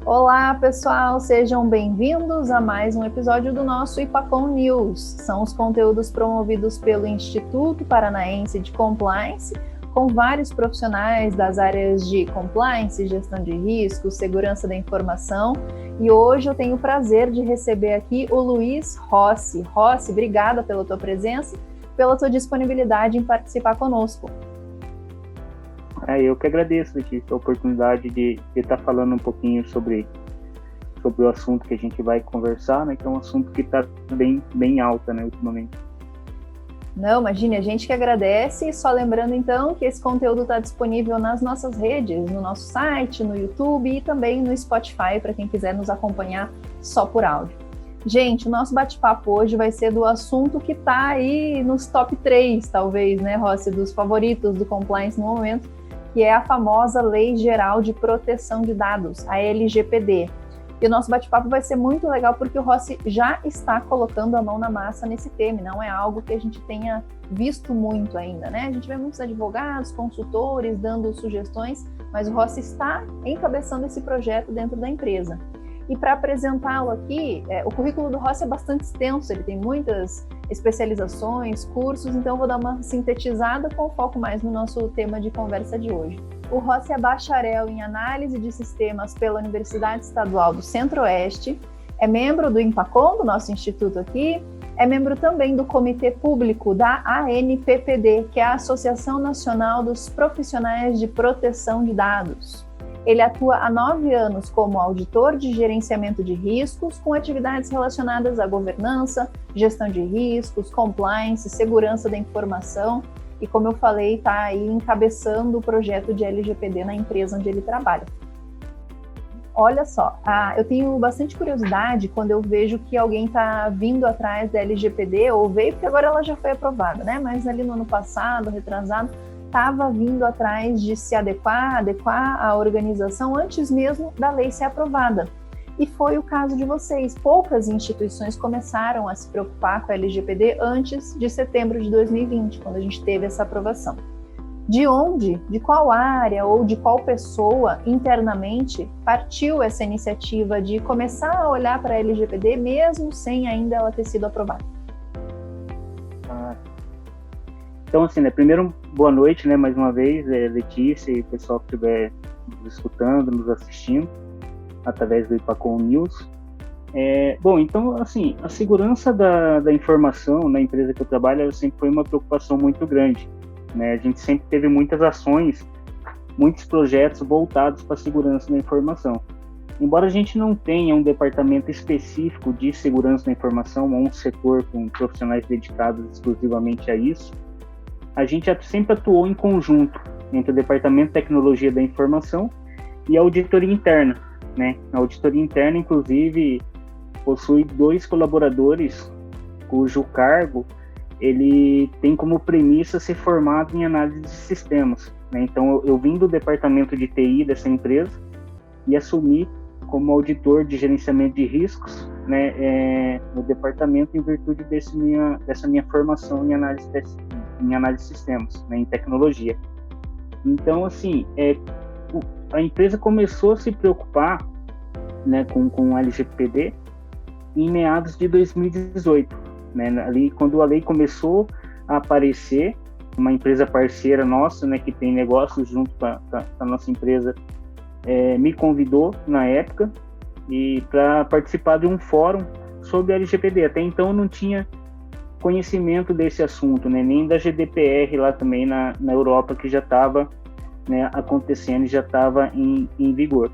Olá, pessoal, sejam bem-vindos a mais um episódio do nosso IPACOM News. São os conteúdos promovidos pelo Instituto Paranaense de Compliance, com vários profissionais das áreas de compliance, gestão de riscos, segurança da informação. E hoje eu tenho o prazer de receber aqui o Luiz Rossi. Rossi, obrigada pela tua presença, pela tua disponibilidade em participar conosco. Eu que agradeço aqui a oportunidade de estar falando um pouquinho sobre o assunto que a gente vai conversar, né? Que é um assunto que está bem alta, né, ultimamente. Não, imagine, a gente que agradece. Só lembrando então que esse conteúdo está disponível nas nossas redes, no nosso site, no YouTube e também no Spotify, para quem quiser nos acompanhar só por áudio. Gente, o nosso bate-papo hoje vai ser do assunto que está aí nos top 3, talvez, né, Rossi, dos favoritos do compliance no momento, que é a famosa Lei Geral de Proteção de Dados, a LGPD. E o nosso bate-papo vai ser muito legal porque o Rossi já está colocando a mão na massa nesse tema, não é algo que a gente tenha visto muito ainda, né? A gente vê muitos advogados, consultores dando sugestões, mas o Rossi está encabeçando esse projeto dentro da empresa. E para apresentá-lo aqui, o currículo do Rossi é bastante extenso, ele tem muitas especializações, cursos, então eu vou dar uma sintetizada com foco mais no nosso tema de conversa de hoje. O Rossi é bacharel em análise de sistemas pela Universidade Estadual do Centro-Oeste, é membro do IPACOM, do nosso instituto aqui, é membro também do Comitê Público da ANPPD, que é a Associação Nacional dos Profissionais de Proteção de Dados. Ele atua há 9 anos como auditor de gerenciamento de riscos, com atividades relacionadas à governança, gestão de riscos, compliance, segurança da informação e, como eu falei, está aí encabeçando o projeto de LGPD na empresa onde ele trabalha. Olha só, eu tenho bastante curiosidade quando eu vejo que alguém está vindo atrás da LGPD, ou veio, porque agora ela já foi aprovada, né? Mas ali no ano passado, retrasado, estava vindo atrás de se adequar à organização antes mesmo da lei ser aprovada. E foi o caso de vocês. Poucas instituições começaram a se preocupar com a LGPD antes de setembro de 2020, quando a gente teve essa aprovação. De onde, de qual área ou de qual pessoa internamente partiu essa iniciativa de começar a olhar para a LGPD mesmo sem ainda ela ter sido aprovada? Então, assim, né, primeiro, boa noite, né, mais uma vez, Letícia e o pessoal que estiver nos escutando, nos assistindo, através do IPACOM News. Bom, então, assim, a segurança da informação na empresa que eu trabalho sempre foi uma preocupação muito grande, né? A gente sempre teve muitas ações, muitos projetos voltados para a segurança da informação. Embora a gente não tenha um departamento específico de segurança da informação, ou um setor com profissionais dedicados exclusivamente a isso, a gente sempre atuou em conjunto entre o Departamento de Tecnologia da Informação e a Auditoria Interna, né? A Auditoria Interna, inclusive, possui 2 colaboradores cujo cargo ele tem como premissa ser formado em análise de sistemas, né? Então, eu vim do Departamento de TI dessa empresa e assumi como auditor de gerenciamento de riscos, né, no departamento em virtude dessa minha formação em análise de sistemas, né, em tecnologia. Então, assim, a empresa começou a se preocupar, né, com o LGPD em meados de 2018, né, ali quando a lei começou a aparecer. Uma empresa parceira nossa, né, que tem negócios junto com a nossa empresa, me convidou na época e para participar de um fórum sobre a LGPD. Até então eu não tinha conhecimento desse assunto, né, nem da GDPR lá também na Europa, que já estava, né, acontecendo e já estava em vigor.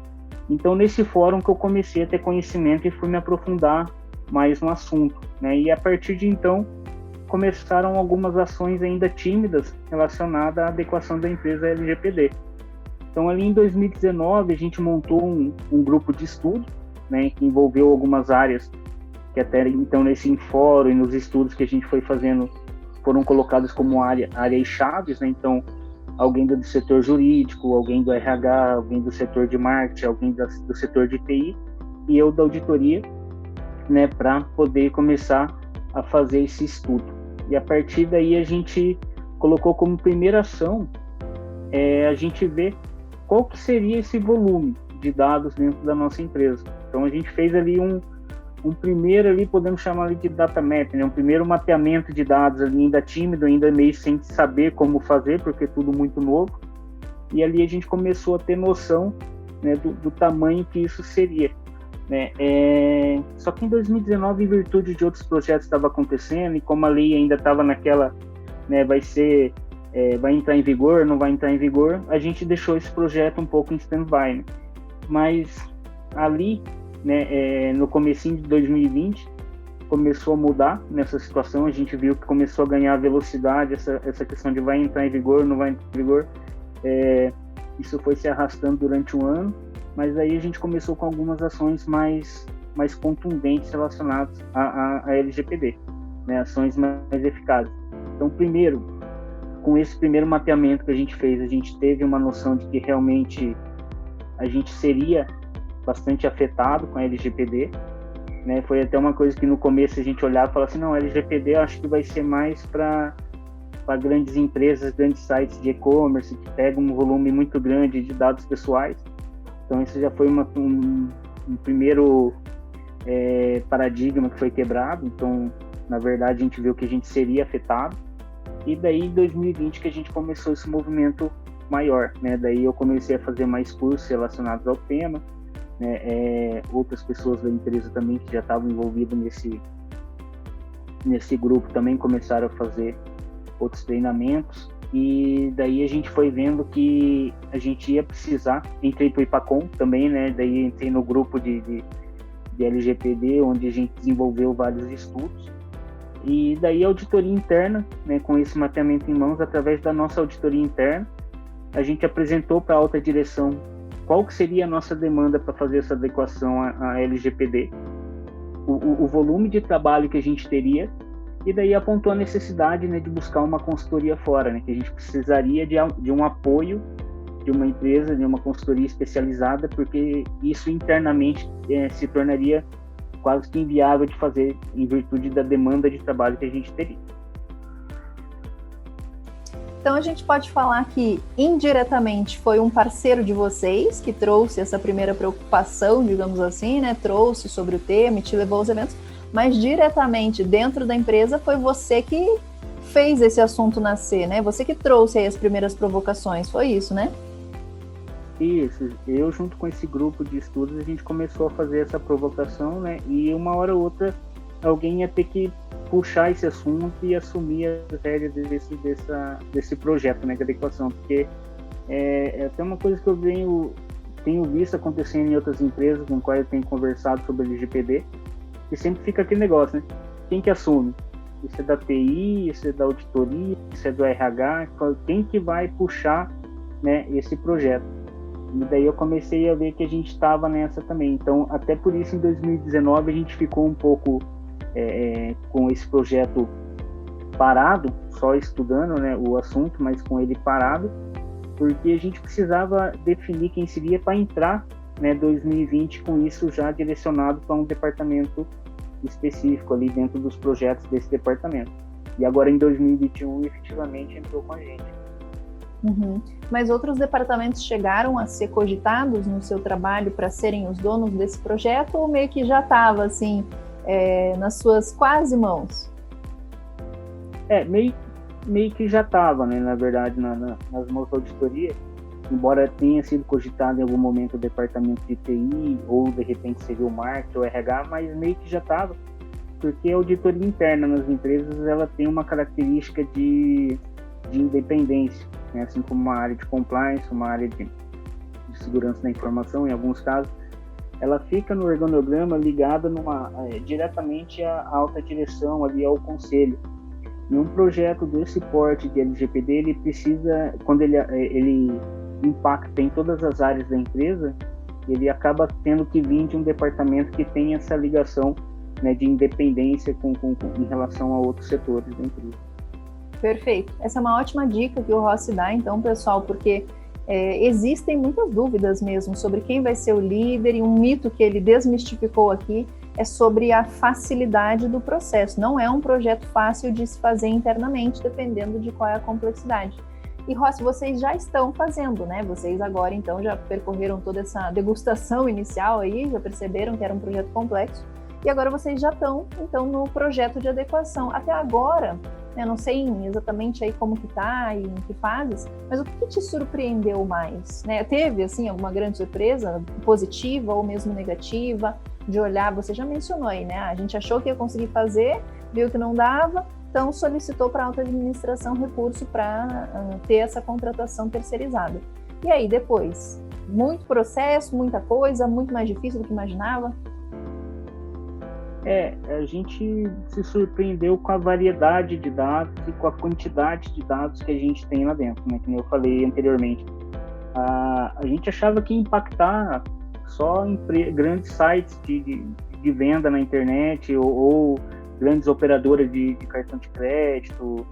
Então, nesse fórum que eu comecei a ter conhecimento e fui me aprofundar mais no assunto, né, e a partir de então começaram algumas ações ainda tímidas relacionadas à adequação da empresa à LGPD. Então, ali em 2019, a gente montou um grupo de estudo, né, que envolveu algumas áreas que até então nesse fórum e nos estudos que a gente foi fazendo foram colocados como áreas chaves, né? Então, alguém do setor jurídico, alguém do RH, alguém do setor de marketing, alguém do setor de TI e eu da auditoria, né, para poder começar a fazer esse estudo. E a partir daí a gente colocou como primeira ação a gente ver qual que seria esse volume de dados dentro da nossa empresa. Então a gente fez ali um primeiro ali, podemos chamar ali de data map, né? Um primeiro mapeamento de dados ali, ainda tímido, ainda meio sem saber como fazer, porque é tudo muito novo. E ali a gente começou a ter noção, né, do tamanho que isso seria, né? Só que em 2019, em virtude de outros projetos que estavam acontecendo, e como a lei ainda estava naquela, né, vai entrar em vigor, não vai entrar em vigor, a gente deixou esse projeto um pouco em stand-by, né? Mas ali, né, no comecinho de 2020, começou a mudar nessa situação, a gente viu que começou a ganhar velocidade, essa questão de vai entrar em vigor, não vai entrar em vigor, isso foi se arrastando durante um ano, mas aí a gente começou com algumas ações mais contundentes relacionadas à LGPD, né, ações mais eficazes. Então, primeiro, com esse primeiro mapeamento que a gente fez, a gente teve uma noção de que realmente a gente seria bastante afetado com a LGPD, né? Foi até uma coisa que no começo a gente olhava e falava assim, não, a LGPD eu acho que vai ser mais para grandes empresas, grandes sites de e-commerce que pegam um volume muito grande de dados pessoais. Então isso já foi um primeiro paradigma que foi quebrado. Então, na verdade, a gente viu que a gente seria afetado. E daí, em 2020, que a gente começou esse movimento maior, né? Daí eu comecei a fazer mais cursos relacionados ao tema, né? Outras pessoas da empresa também que já estavam envolvidas nesse grupo também começaram a fazer outros treinamentos, e daí a gente foi vendo que a gente ia precisar, entrei para o IPACOM também, né? Daí entrei no grupo de LGPD, onde a gente desenvolveu vários estudos. E daí a auditoria interna, né, com esse mapeamento em mãos, através da nossa auditoria interna, a gente apresentou para a alta direção qual que seria a nossa demanda para fazer essa adequação à LGPD, o volume de trabalho que a gente teria, e daí apontou a necessidade, né, de buscar uma consultoria fora, né, que a gente precisaria de um apoio de uma empresa, de uma consultoria especializada, porque isso internamente se tornaria quase que inviável de fazer em virtude da demanda de trabalho que a gente teria. Então a gente pode falar que indiretamente foi um parceiro de vocês que trouxe essa primeira preocupação, digamos assim, né? Trouxe sobre o tema e te levou aos eventos, mas diretamente dentro da empresa foi você que fez esse assunto nascer, né? Você que trouxe aí as primeiras provocações, foi isso, né? Isso, eu junto com esse grupo de estudos a gente começou a fazer essa provocação, né? E uma hora ou outra alguém ia ter que puxar esse assunto e assumir as rédeas desse projeto, né, de adequação, porque é até uma coisa que eu tenho visto acontecendo em outras empresas com quais eu tenho conversado sobre o LGPD, que sempre fica aquele negócio, né? Quem que assume? Isso é da TI, isso é da auditoria, isso é do RH, quem que vai puxar, né, esse projeto? E daí eu comecei a ver que a gente estava nessa também. Então, até por isso, em 2019, a gente ficou um pouco com esse projeto parado, só estudando, né, o assunto, mas com ele parado, porque a gente precisava definir quem seria para entrar, né, 2020 com isso já direcionado para um departamento específico ali dentro dos projetos desse departamento. E agora, em 2021, efetivamente entrou com a gente. Uhum. Mas outros departamentos chegaram a ser cogitados no seu trabalho para serem os donos desse projeto, ou meio que já estava assim, nas suas quase mãos? Meio que já estava, né, na verdade, nas mãos da auditoria, embora tenha sido cogitado em algum momento o departamento de TI, ou de repente seria o marketing ou RH, mas meio que já estava, porque a auditoria interna nas empresas ela tem uma característica de independência, né? Assim como uma área de compliance, uma área de segurança da informação, em alguns casos, ela fica no organograma ligada diretamente à alta direção, ali ao conselho. E um projeto desse porte de LGPD, ele precisa, quando ele impacta em todas as áreas da empresa, ele acaba tendo que vir de um departamento que tem essa ligação, né, de independência em relação a outros setores da empresa. Perfeito. Essa é uma ótima dica que o Rossi dá, então, pessoal, porque existem muitas dúvidas mesmo sobre quem vai ser o líder, e um mito que ele desmistificou aqui é sobre a facilidade do processo. Não é um projeto fácil de se fazer internamente, dependendo de qual é a complexidade. E, Rossi, vocês já estão fazendo, né? Vocês agora, então, já percorreram toda essa degustação inicial aí, já perceberam que era um projeto complexo, e agora vocês já estão, então, no projeto de adequação. Até agora, eu não sei exatamente aí como que tá e em que fases, mas o que te surpreendeu mais? Né? Teve, assim, alguma grande surpresa, positiva ou mesmo negativa, de olhar, você já mencionou aí, né? A gente achou que ia conseguir fazer, viu que não dava, então solicitou para a alta administração recurso para ter essa contratação terceirizada. E aí, depois? Muito processo, muita coisa, muito mais difícil do que imaginava? A gente se surpreendeu com a variedade de dados e com a quantidade de dados que a gente tem lá dentro, né? Como eu falei anteriormente. A gente achava que ia impactar só grandes sites de venda na internet ou grandes operadoras de cartão de crédito,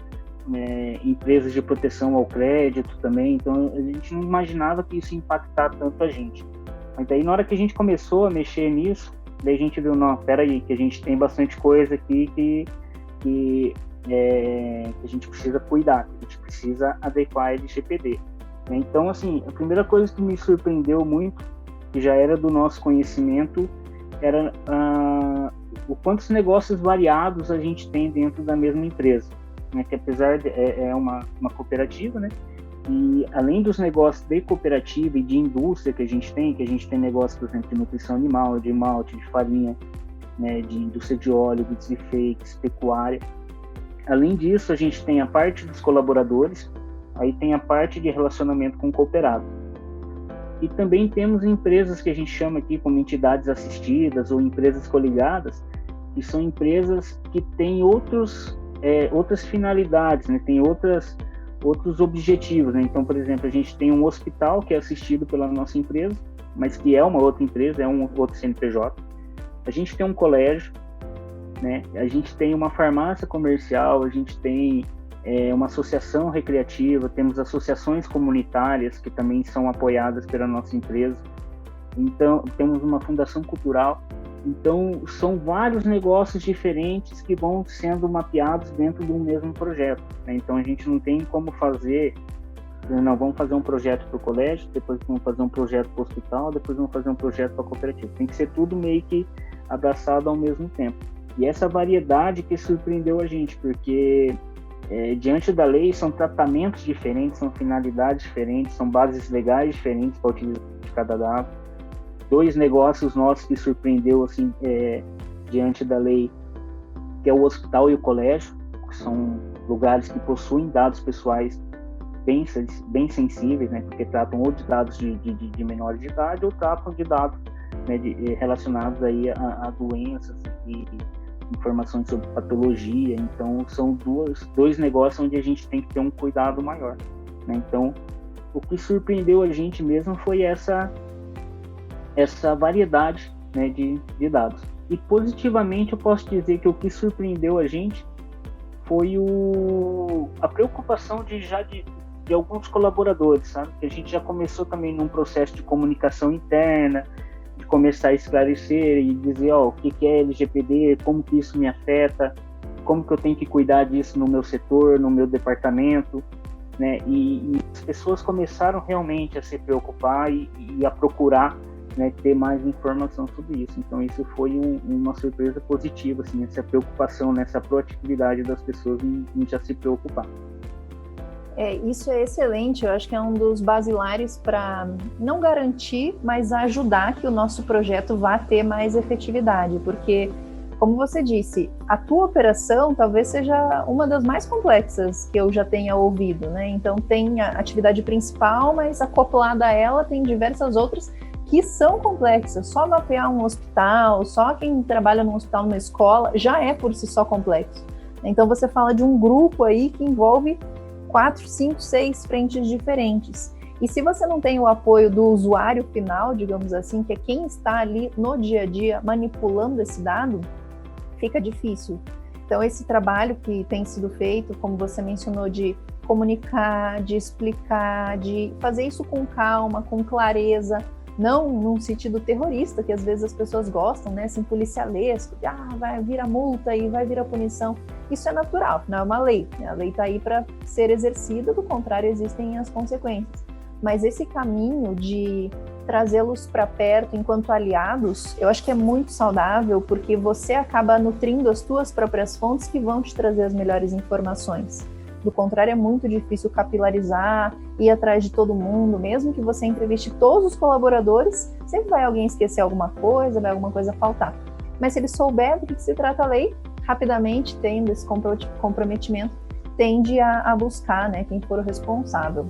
empresas de proteção ao crédito também. Então, a gente não imaginava que isso ia impactar tanto a gente. Mas daí, na hora que a gente começou a mexer nisso, daí a gente viu, não, peraí, que a gente tem bastante coisa aqui que a gente precisa cuidar, que a gente precisa adequar a LGPD. Então, assim, a primeira coisa que me surpreendeu muito, que já era do nosso conhecimento, era o quantos negócios variados a gente tem dentro da mesma empresa, né? Que apesar de uma cooperativa, né? E além dos negócios de cooperativa e de indústria que a gente tem negócios, por exemplo, de nutrição animal, de malte, de farinha, né, de indústria de óleo, de fakes, pecuária. Além disso, a gente tem a parte dos colaboradores, aí tem a parte de relacionamento com o cooperado. E também temos empresas que a gente chama aqui como entidades assistidas ou empresas coligadas, que são empresas que têm outras finalidades, né, tem outros objetivos, né? Então, por exemplo, a gente tem um hospital que é assistido pela nossa empresa, mas que é uma outra empresa, é um outro CNPJ. A gente tem um colégio, né? A gente tem uma farmácia comercial, a gente tem uma associação recreativa, temos associações comunitárias que também são apoiadas pela nossa empresa. Então, temos uma fundação cultural. Então, são vários negócios diferentes que vão sendo mapeados dentro de um mesmo projeto, né? Então, a gente não tem como vamos fazer um projeto para o colégio, depois vamos fazer um projeto para o hospital, depois vamos fazer um projeto para a cooperativa. Tem que ser tudo meio que abraçado ao mesmo tempo. E essa variedade que surpreendeu a gente, porque diante da lei são tratamentos diferentes, são finalidades diferentes, são bases legais diferentes para a utilização de cada dado. 2 negócios nossos que surpreendeu assim, diante da lei, que é o hospital e o colégio, que são lugares que possuem dados pessoais bem sensíveis, né, porque tratam ou de dados de menores de idade ou tratam de dados, né, relacionados aí a doenças e informações sobre patologia. Então, são dois negócios onde a gente tem que ter um cuidado maior, né? Então, o que surpreendeu a gente mesmo foi essa variedade, né, de dados. E positivamente eu posso dizer que o que surpreendeu a gente foi a preocupação de alguns colaboradores, sabe? Que a gente já começou também num processo de comunicação interna, de começar a esclarecer e dizer, o que é LGPD, como que isso me afeta, como que eu tenho que cuidar disso no meu setor, no meu departamento, né? E as pessoas começaram realmente a se preocupar e a procurar, né, ter mais informação sobre isso. Então, isso foi uma surpresa positiva, assim, essa preocupação, nessa proatividade das pessoas em já se preocupar. Isso é excelente, eu acho que é um dos basilares para não garantir, mas ajudar que o nosso projeto vá ter mais efetividade, porque, como você disse, a tua operação talvez seja uma das mais complexas que eu já tenha ouvido, né? Então, tem a atividade principal, mas acoplada a ela tem diversas outras que são complexas. Só mapear um hospital, só quem trabalha num hospital, numa escola, já é por si só complexo. Então, você fala de um grupo aí que envolve 4, 5, 6 frentes diferentes. E se você não tem o apoio do usuário final, digamos assim, que é quem está ali no dia a dia manipulando esse dado, fica difícil. Então, esse trabalho que tem sido feito, como você mencionou, de comunicar, de explicar, de fazer isso com calma, com clareza, não num sentido terrorista, que às vezes as pessoas gostam, né, assim, policialesco, vai vir a multa e vai vir a punição. Isso é natural, não é uma lei, né? A lei está aí para ser exercida, do contrário existem as consequências. Mas esse caminho de trazê-los para perto enquanto aliados, eu acho que é muito saudável, porque você acaba nutrindo as tuas próprias fontes que vão te trazer as melhores informações. Do contrário, é muito difícil capilarizar, ir atrás de todo mundo, mesmo que você entreviste todos os colaboradores, sempre vai alguém esquecer alguma coisa, vai alguma coisa faltar. Mas se ele souber do que se trata a lei, rapidamente, tendo esse comprometimento, tende a buscar, né, quem for o responsável.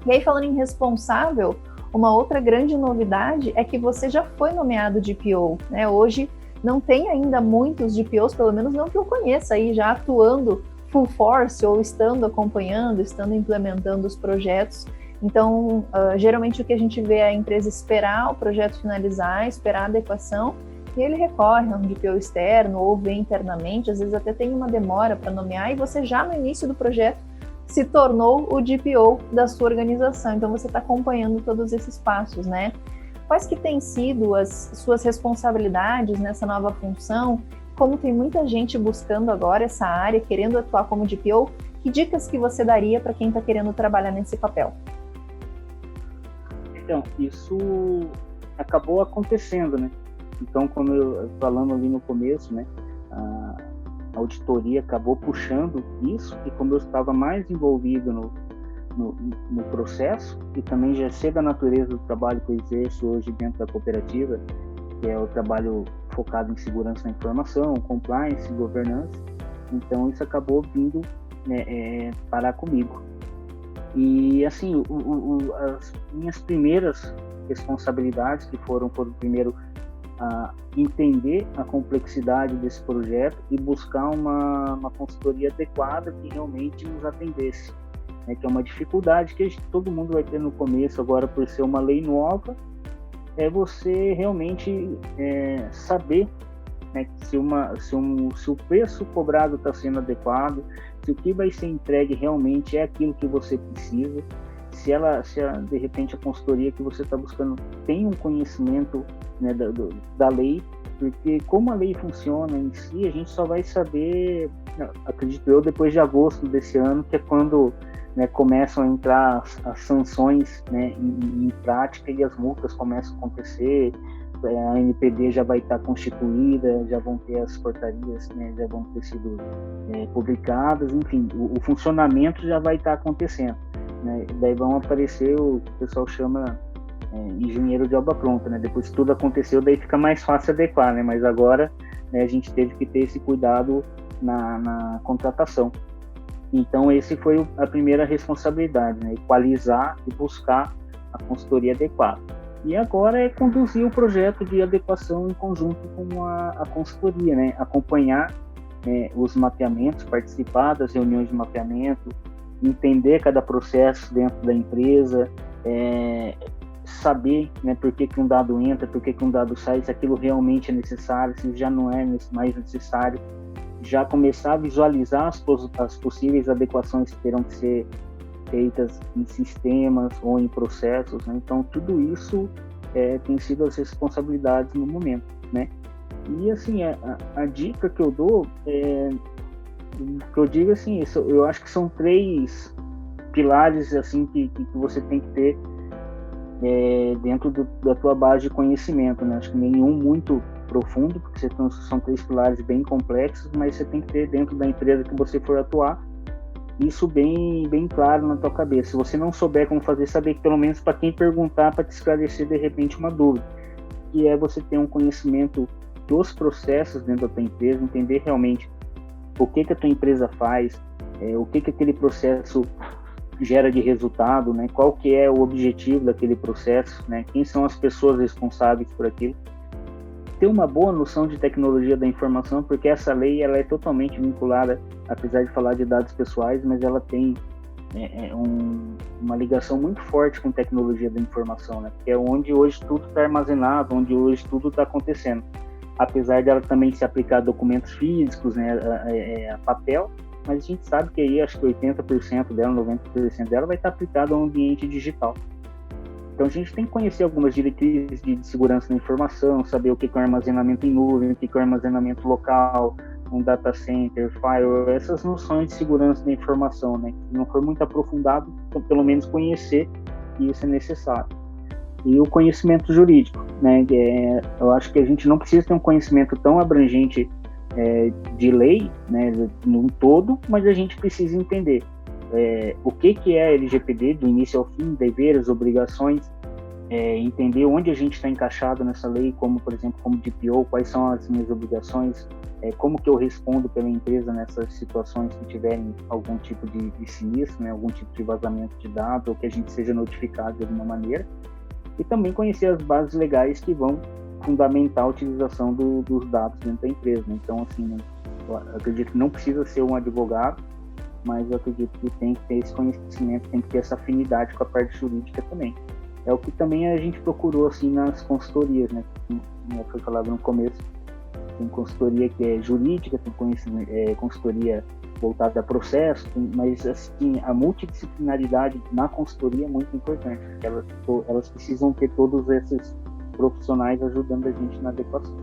E aí, falando em responsável, uma outra grande novidade é que você já foi nomeado DPO, né? Hoje não tem ainda muitos DPOs, pelo menos não que eu conheça, aí já atuando full force ou estando acompanhando, estando implementando os projetos. Então, geralmente o que a gente vê é a empresa esperar o projeto finalizar, esperar a adequação, e ele recorre a um DPO externo ou vê internamente, às vezes até tem uma demora para nomear, e você já no início do projeto se tornou o DPO da sua organização. Então, você está acompanhando todos esses passos, né? Quais que têm sido as suas responsabilidades nessa nova função? Como tem muita gente buscando agora essa área, querendo atuar como DPO, que dicas que você daria para quem está querendo trabalhar nesse papel? Então, isso acabou acontecendo, né? Então, como eu falando ali no começo, né? A auditoria acabou puxando isso, e como eu estava mais envolvido no processo, e também já sei da natureza do trabalho que eu exerço hoje dentro da cooperativa, que é o trabalho focado em segurança da informação, compliance, governança, então isso acabou vindo, né, parar comigo. E assim, as minhas primeiras responsabilidades, que foram primeiro a entender a complexidade desse projeto e buscar uma consultoria adequada que realmente nos atendesse, né, que é uma dificuldade que todo mundo vai ter no começo agora, por ser uma lei nova, é você realmente saber, né, se o preço cobrado está sendo adequado, se o que vai ser entregue realmente é aquilo que você precisa, se de repente a consultoria que você está buscando tem um conhecimento, né, da lei, porque como a lei funciona em si, a gente só vai saber, acredito eu, depois de agosto desse ano, que é quando, né, começam a entrar as sanções, né, em prática, e as multas começam a acontecer, a NPD já vai estar constituída, já vão ter as portarias, né, já vão ter sido publicadas, enfim, o funcionamento já vai estar acontecendo, né, daí vão aparecer o que o pessoal chama engenheiro de obra pronta, né, depois que tudo aconteceu, daí fica mais fácil adequar, né, mas agora, né, a gente teve que ter esse cuidado na contratação. Então, esse foi a primeira responsabilidade, né? Equalizar e buscar a consultoria adequada. E agora é conduzir o projeto de adequação em conjunto com a consultoria, né? Acompanhar os mapeamentos, participar das reuniões de mapeamento, entender cada processo dentro da empresa, saber, né, por que um dado entra, por que um dado sai, se aquilo realmente é necessário, se já não é mais necessário. Já começar a visualizar as possíveis adequações que terão que ser feitas em sistemas ou em processos, né? Então, tudo isso tem sido as responsabilidades no momento, né? E, assim, a dica que eu dou, que eu digo assim, eu acho que são 3 pilares, assim, que você tem que ter dentro da tua base de conhecimento, né? Acho que nenhum muito profundo, porque são 3 pilares bem complexos, mas você tem que ter dentro da empresa que você for atuar isso bem claro na tua cabeça. Se você não souber como fazer, saber que pelo menos para quem perguntar, para te esclarecer de repente uma dúvida, que é você ter um conhecimento dos processos dentro da tua empresa, entender realmente o que a tua empresa faz, o que aquele processo gera de resultado, né? Qual que é o objetivo daquele processo, né? Quem são as pessoas responsáveis por aquilo. Ter uma boa noção de tecnologia da informação, porque essa lei ela é totalmente vinculada, apesar de falar de dados pessoais, mas ela tem uma ligação muito forte com tecnologia da informação, né? Que é onde hoje tudo está armazenado, onde hoje tudo está acontecendo. Apesar dela também se aplicar a documentos físicos, né, a papel, mas a gente sabe que aí acho que 80% dela, 90% dela vai estar aplicado ao ambiente digital. Então a gente tem que conhecer algumas diretrizes de segurança da informação, saber o que é um armazenamento em nuvem, o que é um armazenamento local, um data center, firewall, essas noções de segurança da informação, né? Se não for muito aprofundado, então, pelo menos conhecer que isso é necessário. E o conhecimento jurídico, né? Eu acho que a gente não precisa ter um conhecimento tão abrangente de lei, né, no todo, mas a gente precisa entender o que é a LGPD, do início ao fim, deveres, obrigações, entender onde a gente está encaixado nessa lei, como, por exemplo, como DPO, quais são as minhas obrigações, como que eu respondo pela empresa nessas situações que tiverem algum tipo de sinistro, né, algum tipo de vazamento de dados, ou que a gente seja notificado de alguma maneira, e também conhecer as bases legais que vão fundamentar a utilização dos dados dentro da empresa, né? Então, assim, eu acredito que não precisa ser um advogado, mas eu acredito que tem que ter esse conhecimento, tem que ter essa afinidade com a parte jurídica também. É o que também a gente procurou, assim, nas consultorias, né? Como foi falado no começo, tem consultoria que é jurídica, tem consultoria voltada a processo, mas, assim, a multidisciplinaridade na consultoria é muito importante, porque elas precisam ter todos esses profissionais ajudando a gente na adequação.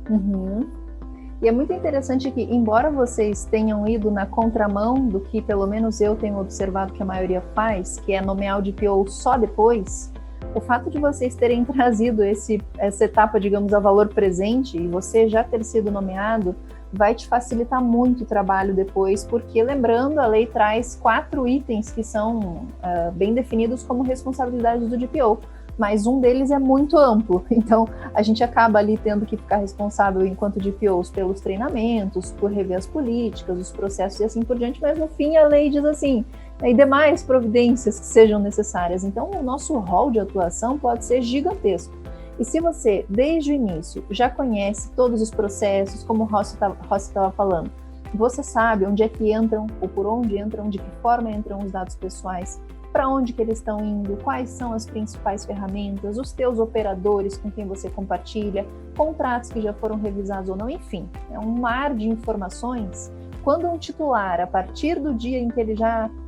Uhum. E é muito interessante que, embora vocês tenham ido na contramão do que pelo menos eu tenho observado que a maioria faz, que é nomear o DPO só depois, o fato de vocês terem trazido essa etapa, digamos, a valor presente, e você já ter sido nomeado, vai te facilitar muito o trabalho depois, porque, lembrando, a lei traz 4 itens que são bem definidos como responsabilidades do DPO, mas um deles é muito amplo, então a gente acaba ali tendo que ficar responsável enquanto DPOs pelos treinamentos, por rever as políticas, os processos e assim por diante, mas no fim a lei diz assim, e demais providências que sejam necessárias, então o nosso rol de atuação pode ser gigantesco. E se você, desde o início, já conhece todos os processos, como o Rossi estava falando, você sabe onde é que entram, ou por onde entram, de que forma entram os dados pessoais, para onde que eles estão indo, quais são as principais ferramentas, os teus operadores com quem você compartilha, contratos que já foram revisados ou não, enfim, é um mar de informações. Quando um titular, a partir do dia em que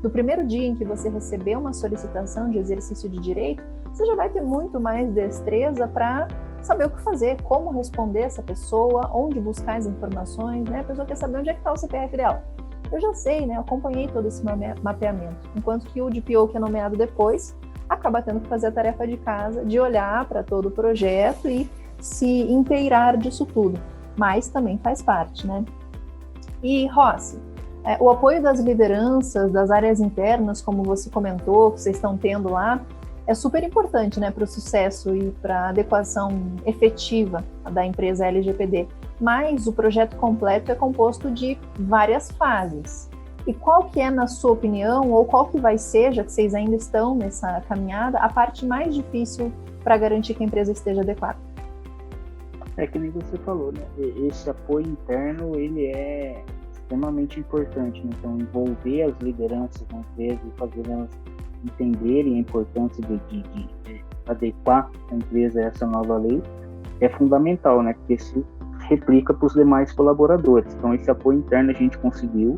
do primeiro dia em que você recebeu uma solicitação de exercício de direito, você já vai ter muito mais destreza para saber o que fazer, como responder essa pessoa, onde buscar as informações, né? A pessoa quer saber onde é que está o CPF dela. Eu já sei, né? Eu acompanhei todo esse mapeamento, enquanto que o DPO, que é nomeado depois, acaba tendo que fazer a tarefa de casa, de olhar para todo o projeto e se inteirar disso tudo, mas também faz parte, né? E, Rossi, o apoio das lideranças, das áreas internas, como você comentou, que vocês estão tendo lá, é super importante, né, para o sucesso e para a adequação efetiva da empresa LGPD. Mas o projeto completo é composto de várias fases. E qual que é, na sua opinião, ou qual que vai ser, já que vocês ainda estão nessa caminhada, a parte mais difícil para garantir que a empresa esteja adequada? É que nem você falou, né? Esse apoio interno, ele é extremamente importante, né? Então, envolver as lideranças da empresa e fazer elas entenderem a importância de adequar a empresa a essa nova lei é fundamental, né? Porque isso replica para os demais colaboradores. Então, esse apoio interno a gente conseguiu,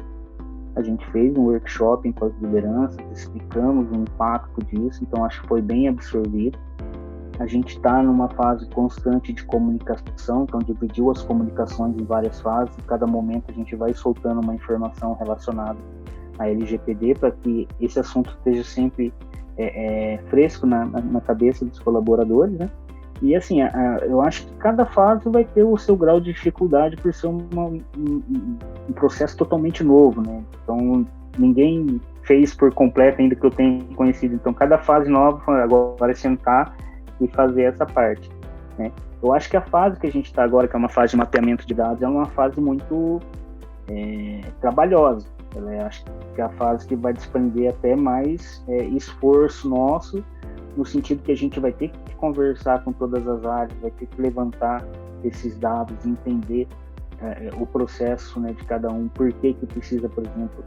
a gente fez um workshop com as lideranças, explicamos o impacto disso, então acho que foi bem absorvido. A gente está numa fase constante de comunicação, então dividiu as comunicações em várias fases, e cada momento a gente vai soltando uma informação relacionada à LGPD para que esse assunto esteja sempre fresco na cabeça dos colaboradores, né? E assim, eu acho que cada fase vai ter o seu grau de dificuldade por ser um processo totalmente novo, né? Então, ninguém fez por completo ainda que eu tenha conhecido. Então, cada fase nova, agora é sentar e fazer essa parte, né? Eu acho que a fase que a gente está agora, que é uma fase de mapeamento de dados, é uma fase muito trabalhosa. Acho que é a fase que vai desprender até mais esforço nosso, no sentido que a gente vai ter que conversar com todas as áreas, vai ter que levantar esses dados, entender o processo, né, de cada um, por que precisa, por exemplo,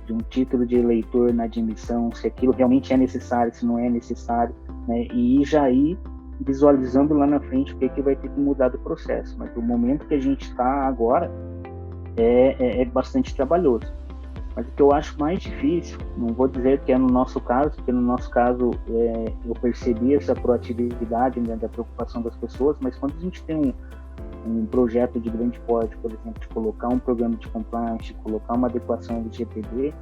de um título de eleitor na admissão, se aquilo realmente é necessário, se não é necessário, né, e já ir visualizando lá na frente o que vai ter que mudar do processo. Mas o momento que a gente está agora é bastante trabalhoso. Mas o que eu acho mais difícil, não vou dizer que é no nosso caso, porque no nosso caso eu percebi essa proatividade, né, da preocupação das pessoas, mas quando a gente tem um projeto de grande porte, por exemplo, de colocar um programa de compliance, de colocar uma adequação LGPD,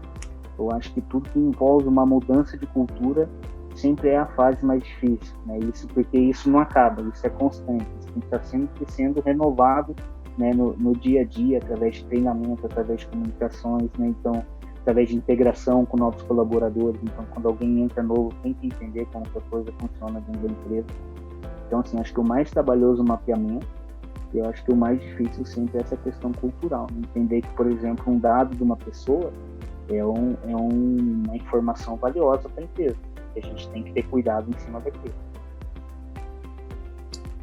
eu acho que tudo que envolve uma mudança de cultura sempre é a fase mais difícil, né? Isso porque isso não acaba, isso é constante, isso tem que estar sempre sendo renovado, né, no dia a dia, através de treinamento, através de comunicações, né? Então, através de integração com novos colaboradores. Então, quando alguém entra novo, tem que entender como que a coisa funciona dentro da empresa. Então, assim, acho que o mais trabalhoso é o mapeamento, e eu acho que o mais difícil sempre é essa questão cultural, né? Entender que, por exemplo, um dado de uma pessoa é uma informação valiosa para a empresa, e a gente tem que ter cuidado em cima daquilo.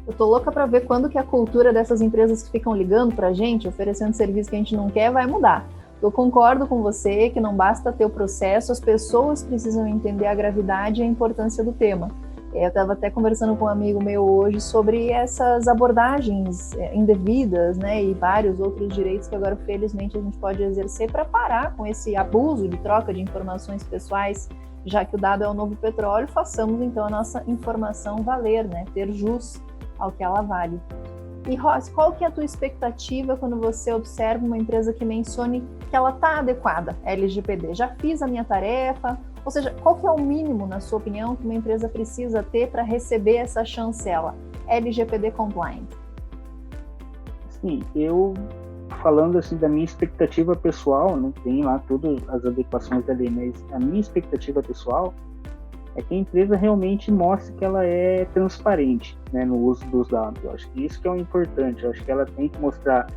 Eu tô louca para ver quando que a cultura dessas empresas que ficam ligando pra gente, oferecendo serviço que a gente não quer, vai mudar. Eu concordo com você que não basta ter o processo, as pessoas precisam entender a gravidade e a importância do tema. Eu estava até conversando com um amigo meu hoje sobre essas abordagens indevidas, né, e vários outros direitos que agora, felizmente, a gente pode exercer para parar com esse abuso de troca de informações pessoais, já que o dado é o novo petróleo, façamos então a nossa informação valer, né, ter jus ao que ela vale. E Rossi, qual que é a tua expectativa quando você observa uma empresa que mencione que ela está adequada à LGPD? Já fiz a minha tarefa? Ou seja, qual que é o mínimo, na sua opinião, que uma empresa precisa ter para receber essa chancela LGPD compliant? Sim, eu falando assim da minha expectativa pessoal, né, tem lá todas as adequações da lei, mas a minha expectativa pessoal é que a empresa realmente mostre que ela é transparente, né, no uso dos dados. Eu acho que isso que é o importante. Eu acho que ela tem que mostrar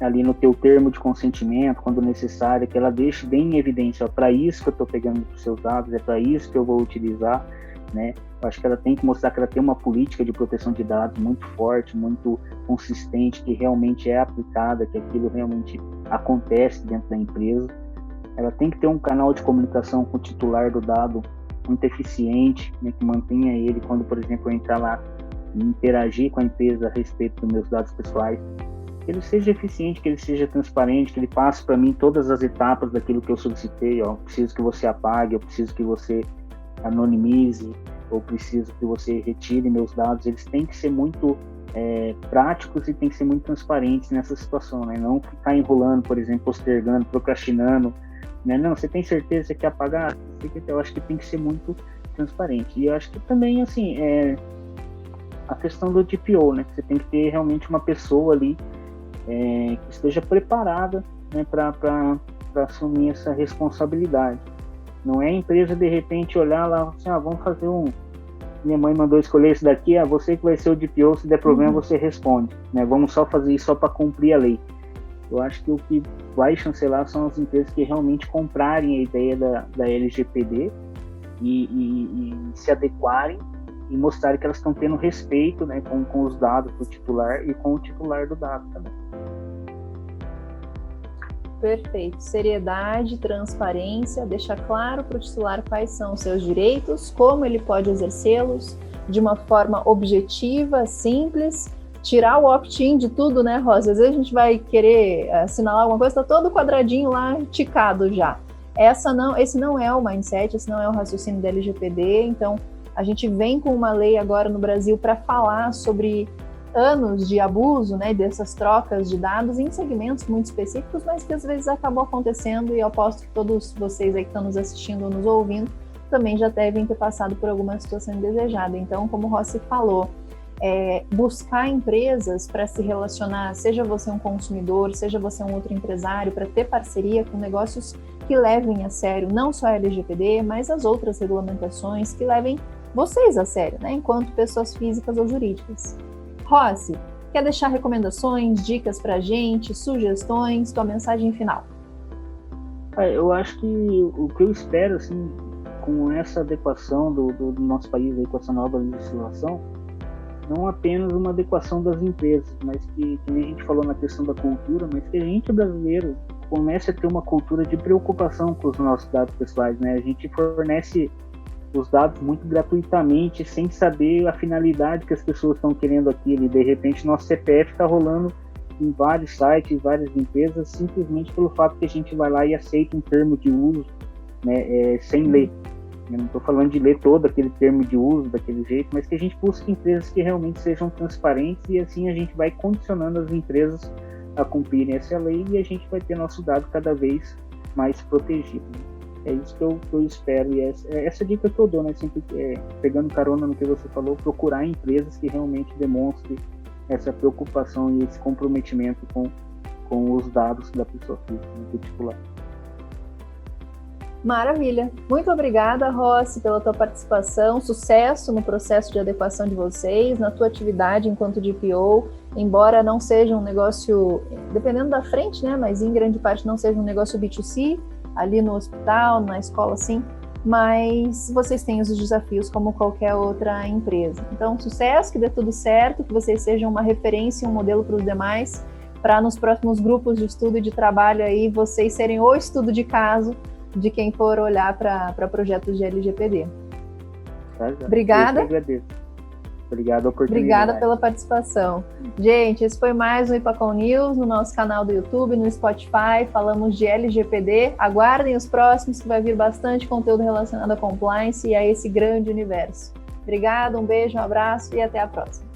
ali no teu termo de consentimento, quando necessário, que ela deixe bem em evidência, para isso que eu estou pegando os seus dados, é para isso que eu vou utilizar, né? Eu acho que ela tem que mostrar que ela tem uma política de proteção de dados muito forte, muito consistente, que realmente é aplicada, que aquilo realmente acontece dentro da empresa. Ela tem que ter um canal de comunicação com o titular do dado muito eficiente, né, que mantenha ele quando, por exemplo, eu entrar lá e interagir com a empresa a respeito dos meus dados pessoais, que ele seja eficiente, que ele seja transparente, que ele passe para mim todas as etapas daquilo que eu solicitei. Ó, preciso que você apague, eu preciso que você anonimize, ou preciso que você retire meus dados. Eles têm que ser muito práticos e têm que ser muito transparentes nessa situação, né? Não ficar enrolando, por exemplo, postergando, procrastinando, né? Não, você tem certeza que você quer apagar? Eu acho que tem que ser muito transparente. E eu acho que também, assim, a questão do DPO, né? Você tem que ter realmente uma pessoa ali que esteja preparada, né, para assumir essa responsabilidade. Não é a empresa, de repente, olhar lá assim, vamos fazer minha mãe mandou escolher esse daqui, você que vai ser o DPO, se der problema você responde, né? Vamos só fazer isso só para cumprir a lei. Eu acho que o que vai chancelar são as empresas que realmente comprarem a ideia da LGPD e se adequarem e mostrarem que elas estão tendo respeito, né, com os dados do titular e com o titular do dado também. Perfeito. Seriedade, transparência, deixar claro para o titular quais são os seus direitos, como ele pode exercê-los de uma forma objetiva, simples. Tirar o opt-in de tudo, né, Rosa? Às vezes a gente vai querer assinalar alguma coisa, está todo quadradinho lá, ticado já. Esse não é o mindset, esse não é o raciocínio da LGPD. Então, a gente vem com uma lei agora no Brasil para falar sobre anos de abuso, né, dessas trocas de dados em segmentos muito específicos, mas que às vezes acabou acontecendo, e eu aposto que todos vocês aí que estão nos assistindo ou nos ouvindo também já devem ter passado por alguma situação indesejada. Então, como o Rossi falou, buscar empresas para se relacionar, seja você um consumidor, seja você um outro empresário, para ter parceria com negócios que levem a sério não só a LGPD, mas as outras regulamentações que levem vocês a sério, né, enquanto pessoas físicas ou jurídicas. Rossi, quer deixar recomendações, dicas para a gente, sugestões, tua mensagem final? Eu acho que o que eu espero, assim, com essa adequação do nosso país aí, com essa nova legislação, não apenas uma adequação das empresas, mas que nem a gente falou na questão da cultura, mas que a gente brasileiro comece a ter uma cultura de preocupação com os nossos dados pessoais, né? A gente fornece os dados muito gratuitamente, sem saber a finalidade que as pessoas estão querendo aquilo, e de repente nosso CPF está rolando em vários sites, várias empresas, simplesmente pelo fato que a gente vai lá e aceita um termo de uso, né, sem ler. Eu não estou falando de ler todo aquele termo de uso daquele jeito, mas que a gente busque empresas que realmente sejam transparentes e assim a gente vai condicionando as empresas a cumprirem essa lei e a gente vai ter nosso dado cada vez mais protegido. É isso que eu espero e essa dica que eu dou, né? Sempre pegando carona no que você falou, procurar empresas que realmente demonstrem essa preocupação e esse comprometimento com os dados da pessoa física, particular. Maravilha. Muito obrigada, Rossi, pela tua participação. Sucesso no processo de adequação de vocês, na tua atividade enquanto DPO, embora não seja um negócio, dependendo da frente, né, mas em grande parte não seja um negócio B2C, ali no hospital, na escola, sim, mas vocês têm os desafios como qualquer outra empresa. Então, sucesso, que dê tudo certo, que vocês sejam uma referência, um modelo para os demais, para nos próximos grupos de estudo e de trabalho aí, vocês serem o estudo de caso de quem for olhar para projetos de LGPD. Obrigada. Eu que agradeço. Obrigado a oportunidade. Obrigada pela participação. Gente, esse foi mais um IPACOM News no nosso canal do YouTube, no Spotify. Falamos de LGPD. Aguardem os próximos, que vai vir bastante conteúdo relacionado a compliance e a esse grande universo. Obrigada, um beijo, um abraço e até a próxima.